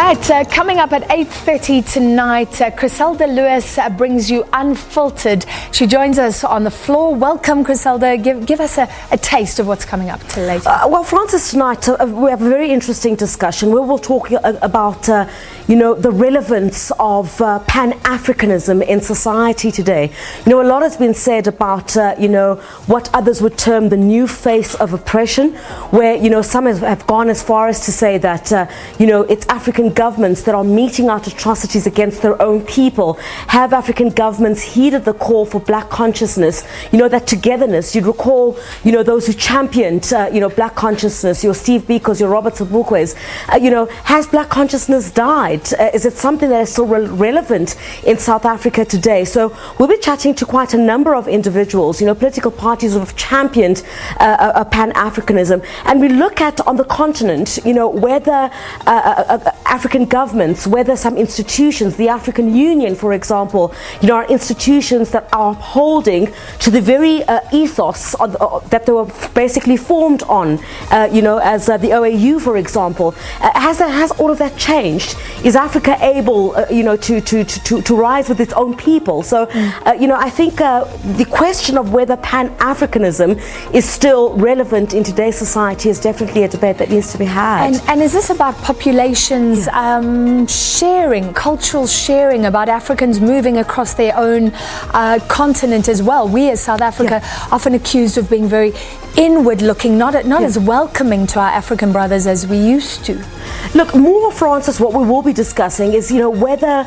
right, coming up at 8:30 tonight, Chriselda Lewis brings you Unfiltered. She joins us on the floor. Welcome, Chriselda. Give us a taste of what's coming up till later. Well, Francis, tonight we have a very interesting discussion where we'll talk about, the relevance of Pan-Africanism in society today. A lot has been said about, what others would term the new face of oppression, where, some have gone as far as to say that, it's African governments that are meting out atrocities against their own people. Have African governments heeded the call for black consciousness? That togetherness. You'd recall, those who championed, black consciousness, your Steve Biko's, your Robert Sobukwe's. Has black consciousness died? Is it something that is still relevant in South Africa today? So we'll be chatting to quite a number of individuals, political parties who have championed Pan-Africanism. And we look at on the continent, whether African governments, whether some institutions, the African Union, for example, are institutions that are upholding to the very ethos that they were basically formed on, as the OAU, for example. Has all of that changed? Is Africa able, to rise with its own people? So, I think the question of whether Pan-Africanism is still relevant in today's society is definitely a debate that needs to be had. And is this about populations sharing, cultural sharing, about Africans moving across their own continent as well? We as South Africa often accused of being very inward looking, not as welcoming to our African brothers as we used to. Look, more, Francis, what we will be discussing is, whether,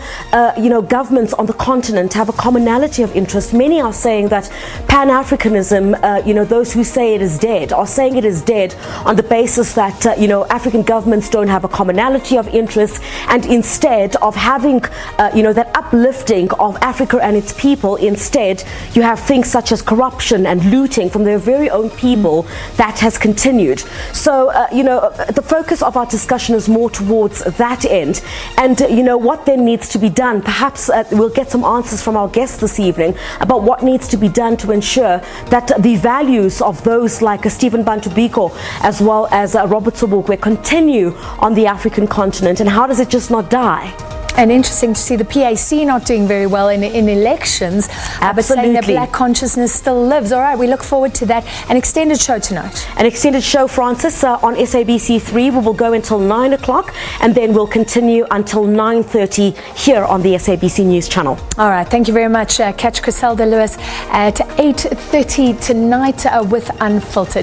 governments on the continent have a commonality of interest. Many are saying that Pan-Africanism, those who say it is dead, are saying it is dead on the basis that, African governments don't have a commonality of interest, and instead of having, that uplifting of Africa and its people, instead you have things such as corruption and looting from their very own people that has continued. So, the focus of our discussion is more towards that end, and what then needs to be done. Perhaps we'll get some answers from our guests this evening about what needs to be done to ensure that the values of those like Stephen Bantu Biko as well as Robert Sobukwe continue on the African continent, and how does it just not die? And interesting to see the PAC not doing very well in elections, but saying that black consciousness still lives. All right, we look forward to that. An extended show tonight. An extended show, Francis, on SABC 3. We will go until 9 o'clock, and then we'll continue until 9:30 here on the SABC News Channel. All right, thank you very much. Catch Chriselda Lewis at 8:30 tonight with Unfiltered.